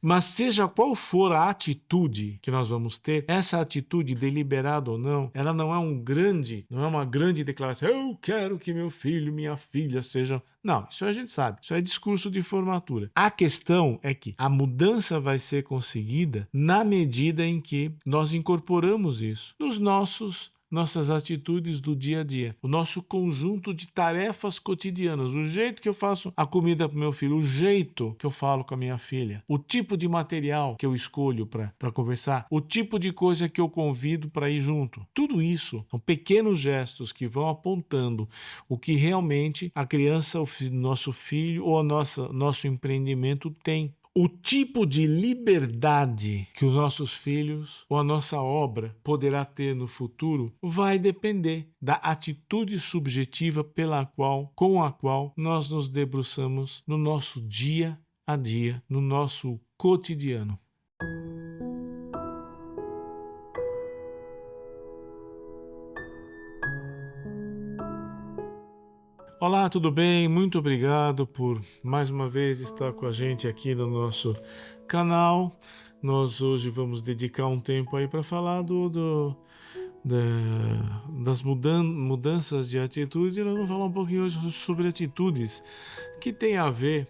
Mas seja qual for a atitude que nós vamos ter, essa atitude, deliberada ou não, ela não é uma grande declaração. Eu quero que meu filho, minha filha sejam... Não, isso a gente sabe. Isso é discurso de formatura. A questão é que a mudança vai ser conseguida na medida em que nós incorporamos isso nos nossas atitudes do dia a dia, o nosso conjunto de tarefas cotidianas, o jeito que eu faço a comida para meu filho, o jeito que eu falo com a minha filha, o tipo de material que eu escolho para conversar, o tipo de coisa que eu convido para ir junto. Tudo isso são pequenos gestos que vão apontando o que realmente a criança, nosso filho ou nosso empreendimento tem. O tipo de liberdade que os nossos filhos ou a nossa obra poderá ter no futuro vai depender da atitude subjetiva com a qual nós nos debruçamos no nosso dia a dia, no nosso cotidiano. Olá, tudo bem? Muito obrigado por mais uma vez estar com a gente aqui no nosso canal. Nós hoje vamos dedicar um tempo aí para falar das mudanças de atitude, e nós vamos falar um pouquinho hoje sobre atitudes que tem a ver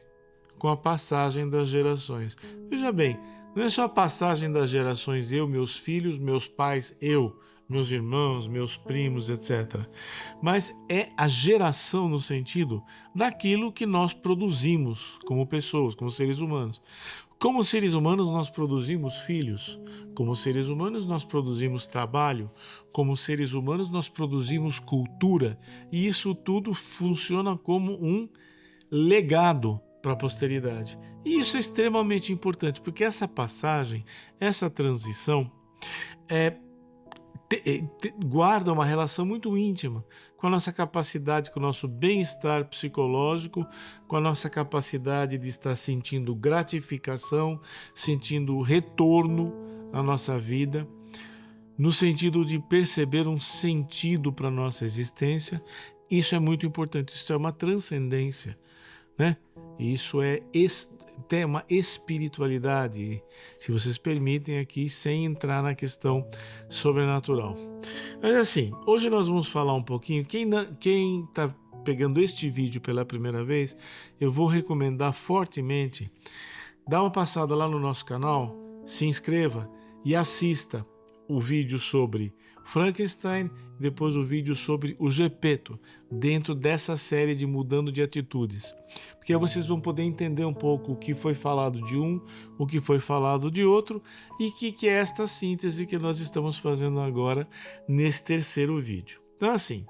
com a passagem das gerações. Veja bem, não é só a passagem das gerações, eu, meus filhos, meus pais, meus irmãos, meus primos, etc. Mas é a geração no sentido daquilo que nós produzimos como pessoas, como seres humanos. Como seres humanos, nós produzimos filhos. Como seres humanos, nós produzimos trabalho. Como seres humanos, nós produzimos cultura. E isso tudo funciona como um legado para a posteridade. E isso é extremamente importante, porque essa passagem, essa transição, guarda uma relação muito íntima com a nossa capacidade, com o nosso bem-estar psicológico, com a nossa capacidade de estar sentindo gratificação, sentindo retorno à nossa vida, no sentido de perceber um sentido para a nossa existência. Isso é muito importante, isso é uma transcendência, né? Isso tem uma espiritualidade, se vocês permitem aqui, sem entrar na questão sobrenatural. Mas assim, hoje nós vamos falar um pouquinho, quem está pegando este vídeo pela primeira vez, eu vou recomendar fortemente, dá uma passada lá no nosso canal, se inscreva e assista o vídeo sobre Frankenstein, depois o vídeo sobre o Gepeto, dentro dessa série de Mudando de Atitudes. Porque aí vocês vão poder entender um pouco o que foi falado de um, o que foi falado de outro, e que é esta síntese que nós estamos fazendo agora nesse terceiro vídeo. Então assim,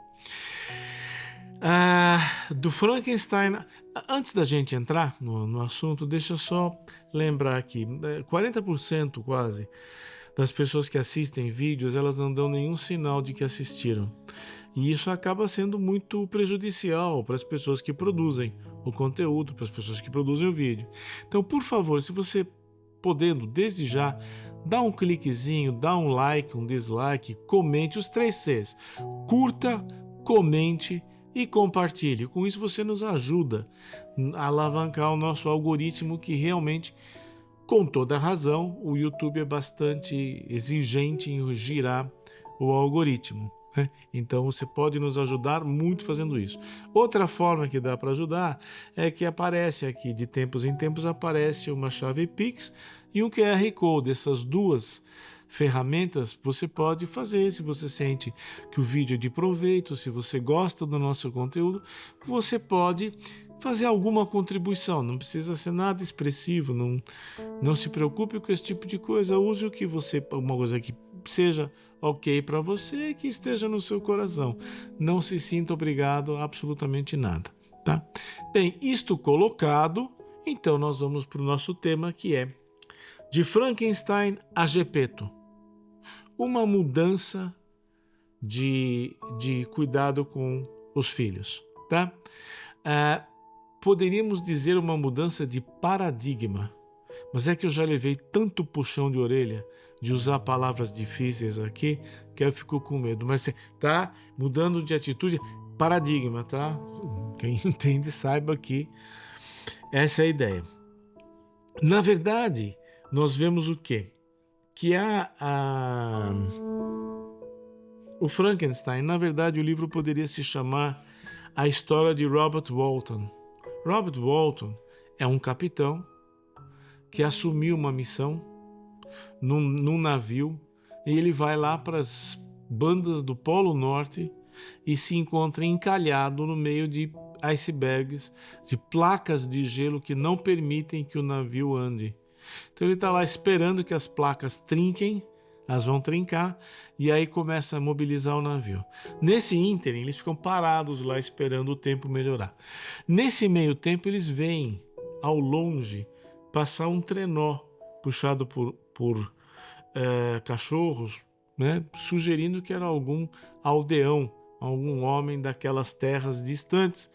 do Frankenstein, antes da gente entrar no assunto, deixa eu só lembrar aqui, 40% quase das pessoas que assistem vídeos, elas não dão nenhum sinal de que assistiram. E isso acaba sendo muito prejudicial para as pessoas que produzem o conteúdo, para as pessoas que produzem o vídeo. Então, por favor, se você podendo, desde já, dá um cliquezinho, dá um like, um dislike, comente os 3 Cs. Curta, comente e compartilhe. Com isso você nos ajuda a alavancar o nosso algoritmo, que realmente, com toda razão, o YouTube é bastante exigente em girar o algoritmo, né? Então você pode nos ajudar muito fazendo isso. Outra forma que dá para ajudar é que aparece aqui, de tempos em tempos, aparece uma chave Pix e um QR Code. Essas duas ferramentas você pode fazer. Se você sente que o vídeo é de proveito, se você gosta do nosso conteúdo, você pode fazer alguma contribuição. Não precisa ser nada expressivo, não se preocupe com esse tipo de coisa. Use o que uma coisa que seja ok para você, que esteja no seu coração. Não se sinta obrigado a absolutamente nada, tá? Bem, isto colocado, então nós vamos para o nosso tema, que é de Frankenstein a Gepeto. Uma mudança de cuidado com os filhos, tá? Poderíamos dizer uma mudança de paradigma, mas é que eu já levei tanto puxão de orelha de usar palavras difíceis aqui que eu fico com medo. Mas tá mudando de atitude, paradigma, tá? Quem entende saiba que essa é a ideia. Na verdade, nós vemos o quê? Que o Frankenstein, na verdade, o livro poderia se chamar A História de Robert Walton. Robert Walton é um capitão que assumiu uma missão num navio e ele vai lá para as bandas do Polo Norte e se encontra encalhado no meio de icebergs, de placas de gelo que não permitem que o navio ande. Então ele está lá esperando que as placas trinquem, elas vão trincar, e aí começa a mobilizar o navio. Nesse ínterim, eles ficam parados lá esperando o tempo melhorar. Nesse meio tempo, eles veem ao longe passar um trenó puxado por cachorros, né, sugerindo que era algum aldeão, algum homem daquelas terras distantes.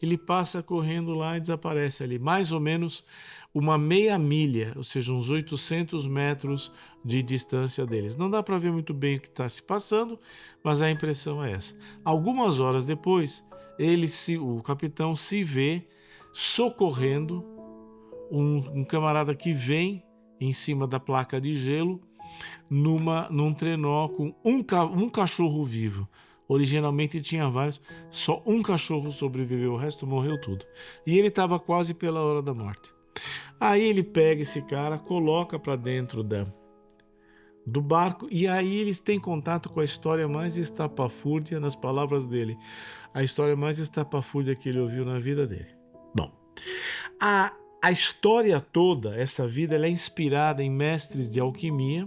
Ele passa correndo lá e desaparece ali, mais ou menos uma meia milha, ou seja, uns 800 metros de distância deles. Não dá para ver muito bem o que está se passando, mas a impressão é essa. Algumas horas depois, o capitão se vê socorrendo um camarada que vem em cima da placa de gelo num trenó com um cachorro vivo. Originalmente tinha vários, só um cachorro sobreviveu, o resto morreu tudo. E ele estava quase pela hora da morte. Aí ele pega esse cara, coloca para dentro do barco, e aí eles têm contato com a história mais estapafúrdia, nas palavras dele, a história mais estapafúrdia que ele ouviu na vida dele. Bom, a história toda, essa vida, ela é inspirada em mestres de alquimia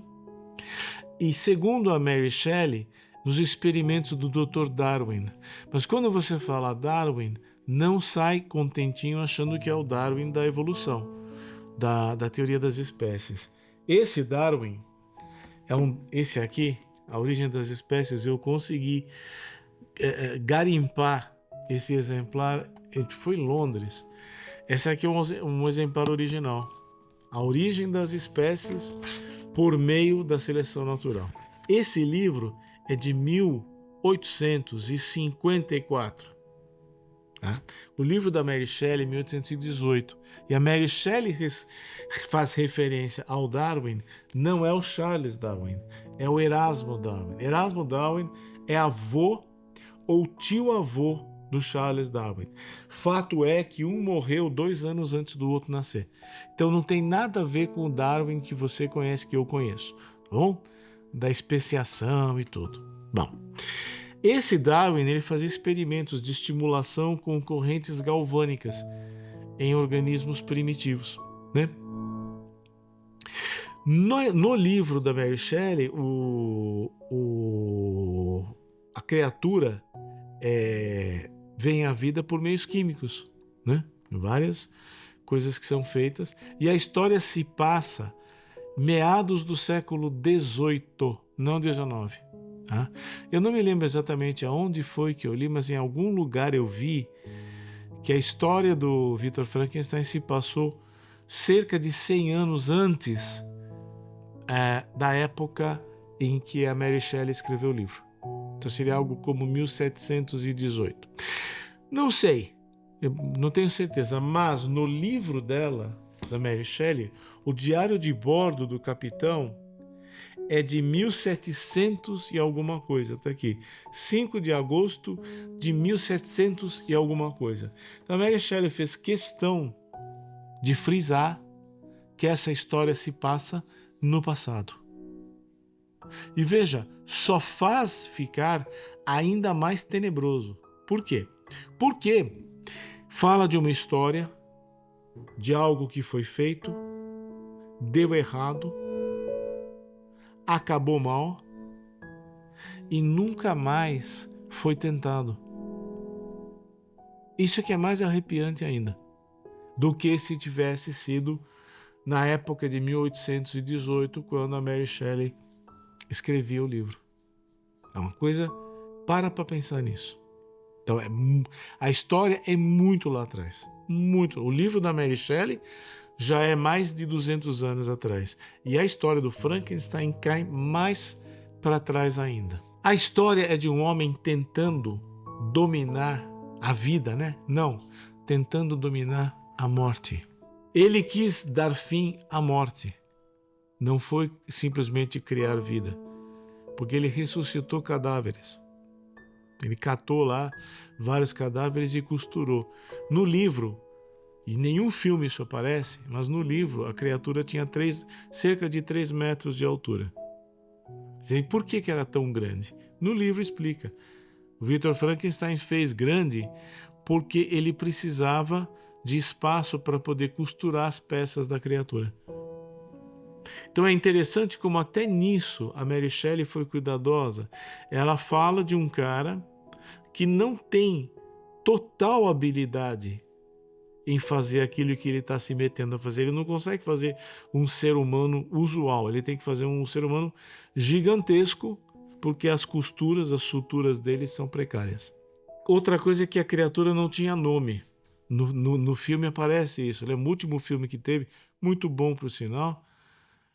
e, segundo a Mary Shelley, nos experimentos do Dr. Darwin. Mas quando você fala Darwin, não sai contentinho achando que é o Darwin da evolução, da teoria das espécies. Esse Darwin, esse aqui, A Origem das Espécies, eu consegui garimpar esse exemplar, foi em Londres. Esse aqui é um exemplar original. A Origem das Espécies por meio da seleção natural. Esse livro é de 1854. Tá? O livro da Mary Shelley, 1818. E a Mary Shelley faz referência ao Darwin, não é o Charles Darwin, é o Erasmo Darwin. Erasmo Darwin é avô ou tio-avô do Charles Darwin. Fato é que um morreu 2 anos antes do outro nascer. Então não tem nada a ver com o Darwin que você conhece, que eu conheço, tá bom? Da especiação e tudo. Bom, esse Darwin, ele fazia experimentos de estimulação com correntes galvânicas em organismos primitivos, né? No livro da Mary Shelley, a criatura vem à vida por meios químicos, né? Várias coisas que são feitas, e a história se passa meados do século XVIII, não XIX. Tá? Eu não me lembro exatamente aonde foi que eu li, mas em algum lugar eu vi que a história do Victor Frankenstein se passou cerca de 100 anos antes da época em que a Mary Shelley escreveu o livro. Então seria algo como 1718. Não sei, eu não tenho certeza, mas no livro dela, da Mary Shelley, o diário de bordo do capitão é de 1700 e alguma coisa, tá aqui, 5 de agosto de 1700 e alguma coisa. Então a Mary Shelley fez questão de frisar que essa história se passa no passado. E veja, só faz ficar ainda mais tenebroso. Por quê? Porque fala de uma história, de algo que foi feito, deu errado, acabou mal e nunca mais foi tentado. Isso é que é mais arrepiante ainda do que se tivesse sido na época de 1818, quando a Mary Shelley escrevia o livro. É uma coisa, para pensar nisso. Então, a história é muito lá atrás. Muito. O livro da Mary Shelley já é mais de 200 anos atrás. E a história do Frankenstein cai mais para trás ainda. A história é de um homem tentando dominar a vida, né? Não, tentando dominar a morte. Ele quis dar fim à morte. Não foi simplesmente criar vida, porque ele ressuscitou cadáveres. Ele catou lá vários cadáveres e costurou. No livro, e nenhum filme isso aparece, mas no livro a criatura tinha cerca de 3 metros de altura. E por que era tão grande? No livro explica. O Victor Frankenstein fez grande porque ele precisava de espaço para poder costurar as peças da criatura. Então é interessante como até nisso a Mary Shelley foi cuidadosa. Ela fala de um cara que não tem total habilidade em fazer aquilo que ele está se metendo a fazer. Ele não consegue fazer um ser humano usual. Ele tem que fazer um ser humano gigantesco, porque as costuras, as suturas dele são precárias. Outra coisa é que a criatura não tinha nome. No filme aparece isso. É o último filme que teve, muito bom por sinal.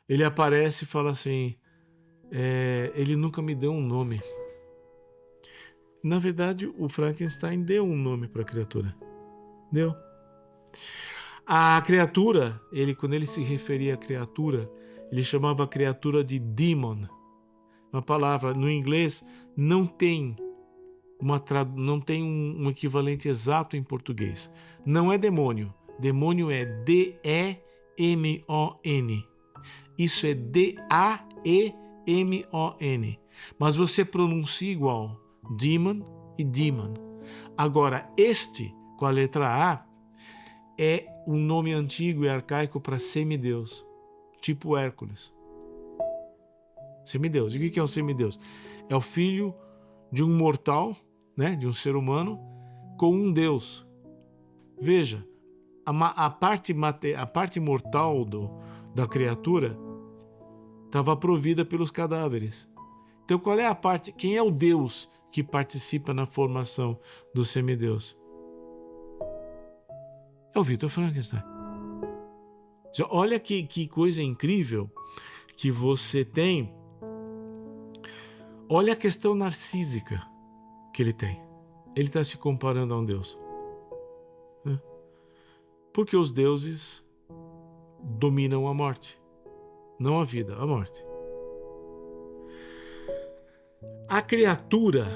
Ele aparece e fala assim, ele nunca me deu um nome. Na verdade, o Frankenstein deu um nome para a criatura. Deu. A criatura, quando ele se referia à criatura, ele chamava a criatura de demon. Uma palavra, no inglês, não tem um equivalente exato em português. Não é demônio. Demônio é D-E-M-O-N. Isso é D-A-E-M-O-N. Mas você pronuncia igual. Demon e demon. Agora, com a letra A, é um nome antigo e arcaico para semideus, tipo Hércules. Semideus. E o que é um semideus? É o filho de um mortal, né, de um ser humano, com um deus. Veja, a parte mortal da criatura estava provida pelos cadáveres. Então qual é a parte? Quem é o deus que participa na formação do semideus? É o Victor Frankenstein. Olha que coisa incrível que você tem. Olha a questão narcísica que ele tem. Ele está se comparando a um deus. Porque os deuses dominam a morte. Não a vida, a morte. A criatura,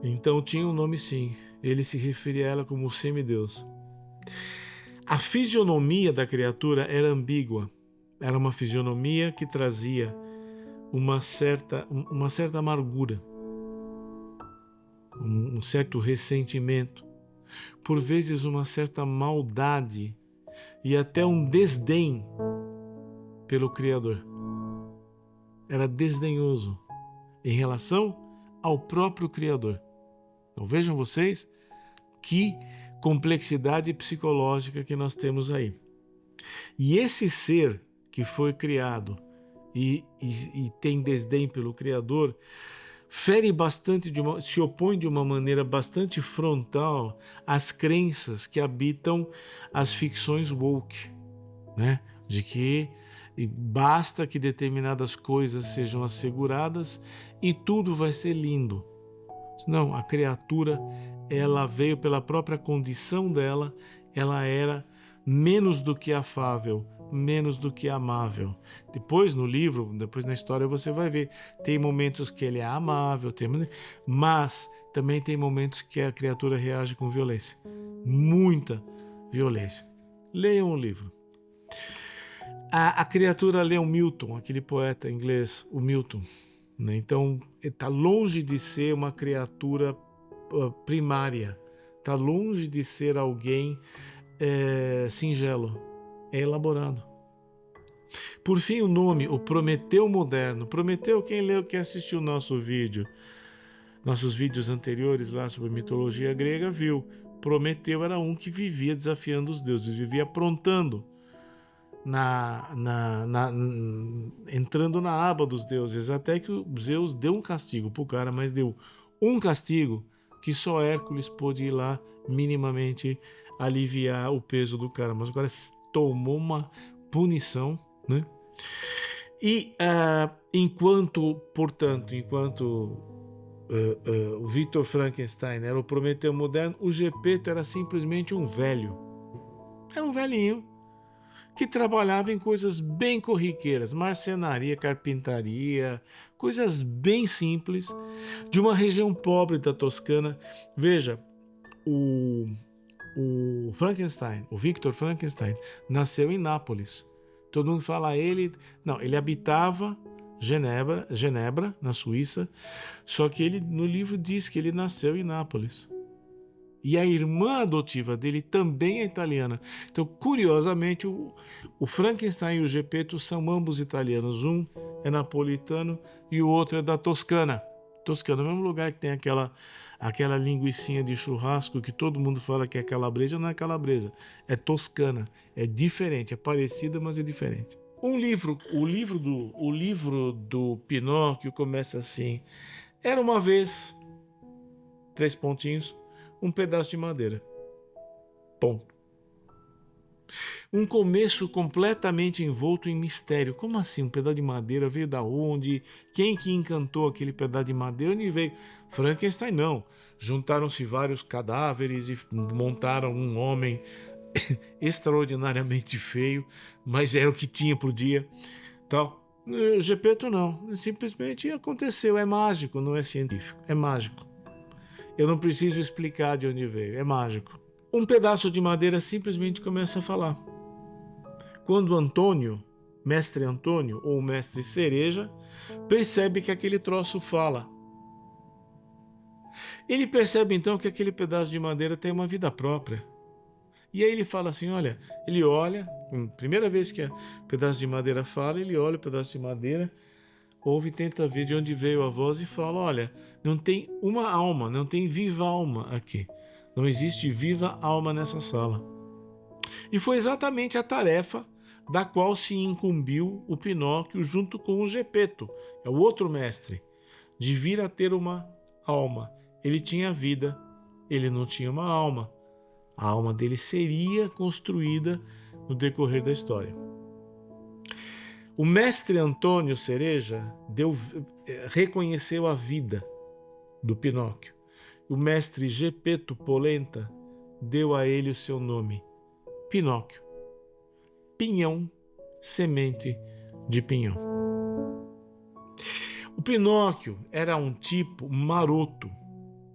então, tinha um nome sim. Ele se referia a ela como semideus. A fisionomia da criatura era ambígua. Era uma fisionomia que trazia uma certa amargura, um certo ressentimento, por vezes uma certa maldade e até um desdém pelo Criador. Era desdenhoso em relação ao próprio Criador. Então vejam vocês que complexidade psicológica que nós temos aí. E esse ser que foi criado e tem desdém pelo Criador, fere bastante, se opõe de uma maneira bastante frontal às crenças que habitam as ficções woke, né? De que basta que determinadas coisas sejam asseguradas e tudo vai ser lindo. Não, a criatura, ela veio pela própria condição dela, ela era menos do que afável, menos do que amável. Depois no livro, depois na história você vai ver, tem momentos que ele é amável, mas também tem momentos que a criatura reage com violência, muita violência. Leiam o livro. A criatura lê o Milton, aquele poeta inglês, o Milton, né? Então está longe de ser uma criatura primária, está longe de ser alguém singelo, é elaborado. Por fim, o nome, o Prometeu moderno. Prometeu, quem leu, quem assistiu nossos vídeos anteriores lá sobre mitologia grega, viu. Prometeu era um que vivia desafiando os deuses, vivia aprontando, entrando na aba dos deuses, até que o Zeus deu um castigo pro cara, mas deu um castigo que só Hércules pôde ir lá minimamente aliviar o peso do cara, mas agora tomou uma punição, né? E enquanto o Victor Frankenstein era o Prometeu moderno, o Gepeto era simplesmente um velho. Era um velhinho que trabalhava em coisas bem corriqueiras, marcenaria, carpintaria, coisas bem simples, de uma região pobre da Toscana. Veja, o Frankenstein, o Victor Frankenstein, nasceu em Nápoles. Todo mundo fala ele... Não, ele habitava Genebra, na Suíça, só que ele no livro diz que ele nasceu em Nápoles. E a irmã adotiva dele também é italiana. Então, curiosamente, o Frankenstein e o Geppetto são ambos italianos. Um é napolitano e o outro é da Toscana. Toscana, o mesmo lugar que tem aquela linguicinha de churrasco que todo mundo fala que é calabresa, não é calabresa, é toscana. É diferente, é parecida, mas é diferente. O livro do Pinóquio começa assim: era uma vez, 3 pontinhos, um pedaço de madeira. Ponto. Um começo completamente envolto em mistério. Como assim? Um pedaço de madeira veio da onde? Quem que encantou aquele pedaço de madeira? Onde veio? Frankenstein não. Juntaram-se vários cadáveres e montaram um homem extraordinariamente feio, mas era o que tinha por dia. Tal. O Geppetto não. Simplesmente aconteceu. É mágico, não é científico. É mágico. Eu não preciso explicar de onde veio. É mágico. Um pedaço de madeira simplesmente começa a falar. Quando Antônio, mestre Antônio ou mestre Cereja, percebe que aquele troço fala. Ele percebe então que aquele pedaço de madeira tem uma vida própria. E aí ele fala assim, olha, ele olha, primeira vez que o pedaço de madeira fala, ele olha o pedaço de madeira, ouve e tenta ver de onde veio a voz e fala, olha, não tem uma alma, não tem viva alma aqui. Não existe viva alma nessa sala. E foi exatamente a tarefa da qual se incumbiu o Pinóquio junto com o Geppetto, é o outro mestre, de vir a ter uma alma. Ele tinha vida, ele não tinha uma alma. A alma dele seria construída no decorrer da história. O mestre Antônio Cereja reconheceu a vida do Pinóquio. O mestre Geppetto Polenta deu a ele o seu nome, Pinóquio. Pinhão, semente de pinhão. O Pinóquio era um tipo maroto,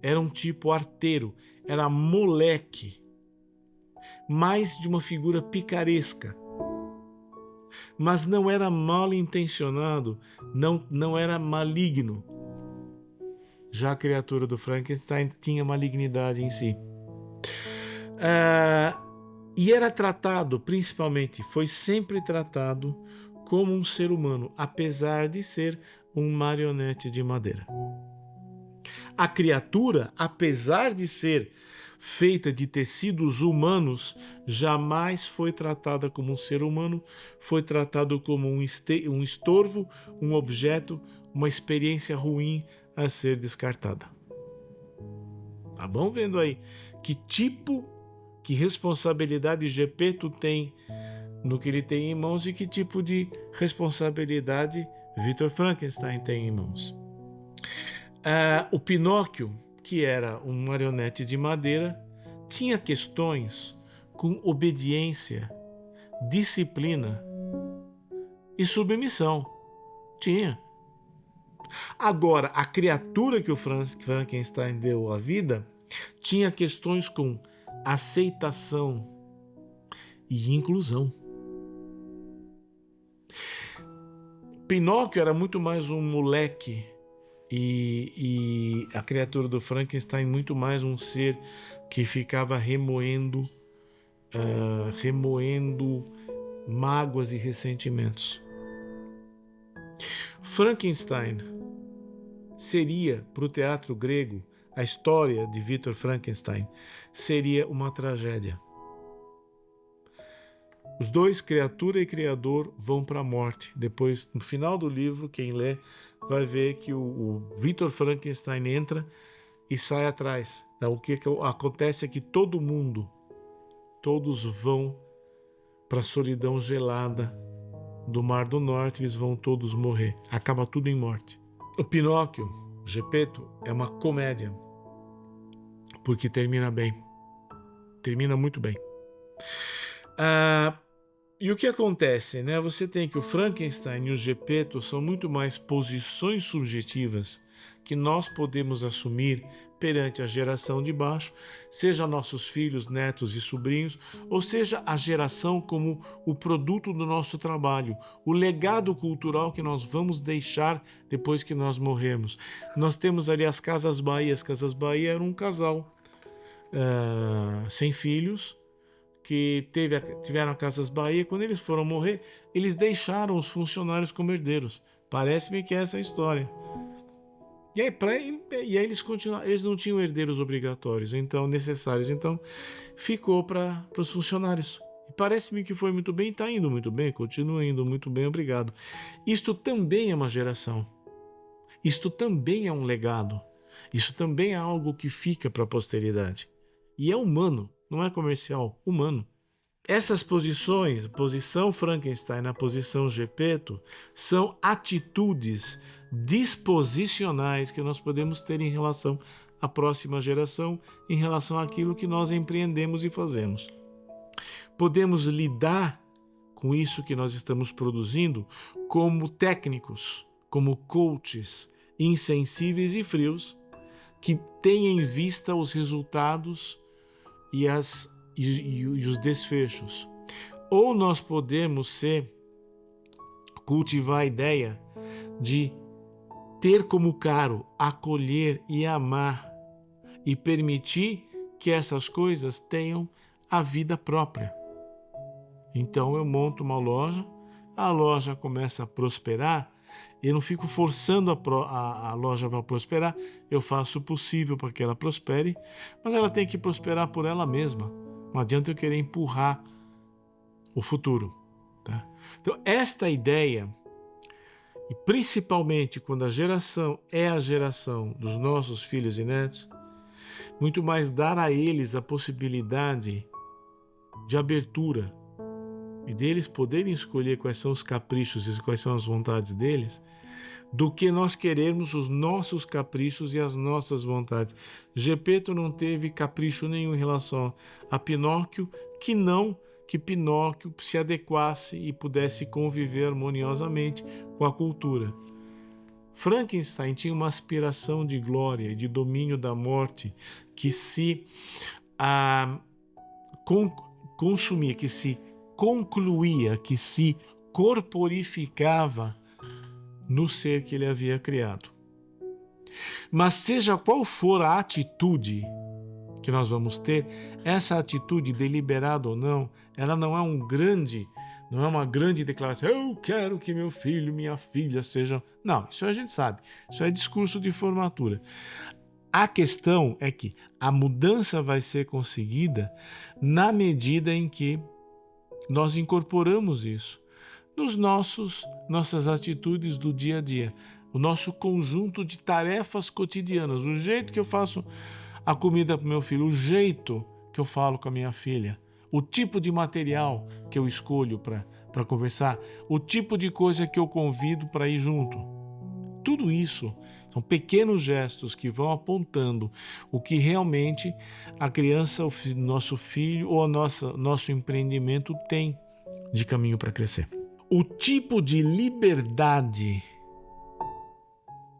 era um tipo arteiro, era moleque, mais de uma figura picaresca. Mas não era mal intencionado, não era maligno. Já a criatura do Frankenstein tinha malignidade em si. E era tratado, principalmente, foi sempre tratado como um ser humano, apesar de ser um marionete de madeira. A criatura, apesar de ser feita de tecidos humanos, jamais foi tratada como um ser humano, foi tratado como um estorvo, um objeto, uma experiência ruim a ser descartada. Tá bom vendo aí que responsabilidade Geppetto tem no que ele tem em mãos e que tipo de responsabilidade Victor Frankenstein tem em mãos. O Pinóquio, que era um marionete de madeira, tinha questões com obediência, disciplina e submissão. Tinha. Agora, a criatura que o Frankenstein deu à vida tinha questões com aceitação e inclusão. Pinóquio era muito mais um moleque e a criatura do Frankenstein muito mais um ser que ficava remoendo mágoas e ressentimentos. Frankenstein seria, para o teatro grego, a história de Victor Frankenstein seria uma tragédia. Os dois, criatura e criador, vão para a morte. Depois, no final do livro, quem lê vai ver que o Victor Frankenstein entra e sai atrás. O que acontece é que todos vão para a solidão gelada do Mar do Norte, eles vão todos morrer. Acaba tudo em morte. O Pinóquio, Geppetto, é uma comédia, porque termina bem. Termina muito bem. E o que acontece, né? Você tem que o Frankenstein e o Gepeto são muito mais posições subjetivas que nós podemos assumir perante a geração de baixo, seja nossos filhos, netos e sobrinhos, ou seja a geração como o produto do nosso trabalho, o legado cultural que nós vamos deixar depois que nós morrermos. Nós temos ali as Casas Bahia. As Casas Bahia eram um casal sem filhos, que tiveram a Casas Bahia. Quando eles foram morrer, eles deixaram os funcionários como herdeiros. Parece-me que é essa a história. E aí eles continuaram, eles não tinham herdeiros obrigatórios, então necessários, então ficou para os funcionários. E parece-me que foi muito bem, está indo muito bem, continua indo muito bem, obrigado. Isto também é uma geração. Isto também é um legado. Isso também é algo que fica para a posteridade. E é humano, não é comercial, humano. Essas posições, posição Frankenstein na posição Gepeto, são atitudes disposicionais que nós podemos ter em relação à próxima geração, em relação àquilo que nós empreendemos e fazemos. Podemos lidar com isso que nós estamos produzindo como técnicos, como coaches insensíveis e frios, que têm em vista os resultados e os desfechos. Ou nós podemos cultivar a ideia de ter como caro acolher e amar e permitir que essas coisas tenham a vida própria. Então eu monto uma loja, a loja começa a prosperar, eu não fico forçando a loja para prosperar, eu faço o possível para que ela prospere, mas ela tem que prosperar por ela mesma. Não adianta eu querer empurrar o futuro. Tá? Então, esta ideia, e principalmente quando a geração é a geração dos nossos filhos e netos, muito mais dar a eles a possibilidade de abertura e deles poderem escolher quais são os caprichos e quais são as vontades deles, do que nós querermos os nossos caprichos e as nossas vontades. Gepeto não teve capricho nenhum em relação a Pinóquio, que Pinóquio se adequasse e pudesse conviver harmoniosamente com a cultura. Frankenstein tinha uma aspiração de glória e de domínio da morte que se consumia, que se concluía, que se corporificava no ser que ele havia criado. Mas seja qual for a atitude que nós vamos ter, essa atitude, deliberada ou não, ela não é uma grande declaração, eu quero que meu filho, minha filha sejam... Não, isso a gente sabe, isso é discurso de formatura. A questão é que a mudança vai ser conseguida na medida em que nós incorporamos isso nos nossas atitudes do dia a dia, o nosso conjunto de tarefas cotidianas, o jeito que eu faço a comida para o meu filho, o jeito que eu falo com a minha filha, o tipo de material que eu escolho para conversar, o tipo de coisa que eu convido para ir junto. Tudo isso são pequenos gestos que vão apontando o que realmente a criança, o nosso filho ou nosso empreendimento tem de caminho para crescer. O tipo de liberdade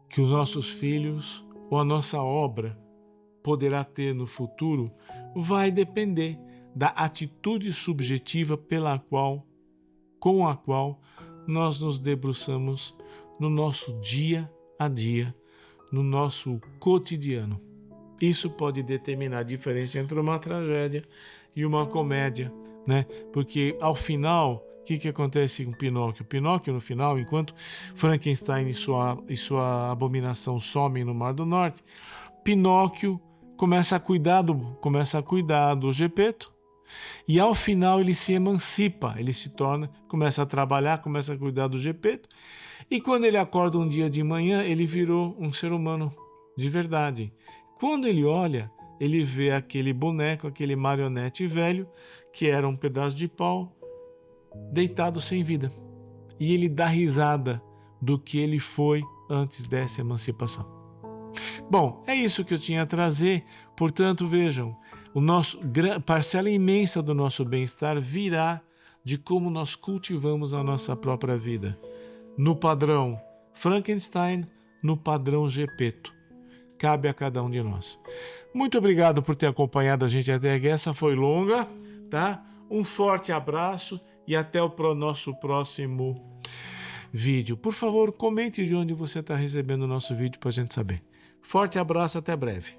que os nossos filhos ou a nossa obra poderá ter no futuro vai depender da atitude subjetiva com a qual nós nos debruçamos no nosso dia a dia, no nosso cotidiano. Isso pode determinar a diferença entre uma tragédia e uma comédia, né? Porque ao final, o que acontece com Pinóquio? Pinóquio, no final, enquanto Frankenstein e sua abominação somem no Mar do Norte, Pinóquio começa a cuidar do Gepeto, e ao final ele se emancipa, ele começa a trabalhar, começa a cuidar do Gepeto, e quando ele acorda um dia de manhã, ele virou um ser humano de verdade. Quando ele olha, ele vê aquele boneco, aquele marionete velho, que era um pedaço de pau, deitado sem vida. E ele dá risada do que ele foi antes dessa emancipação. Bom, é isso que eu tinha a trazer. Portanto, vejam, parcela imensa do nosso bem-estar virá de como nós cultivamos a nossa própria vida. No padrão Frankenstein, no padrão Gepeto. Cabe a cada um de nós. Muito obrigado por ter acompanhado a gente até aqui. Essa foi longa, tá? Um forte abraço e até o nosso próximo vídeo. Por favor, comente de onde você está recebendo o nosso vídeo para a gente saber. Forte abraço, até breve.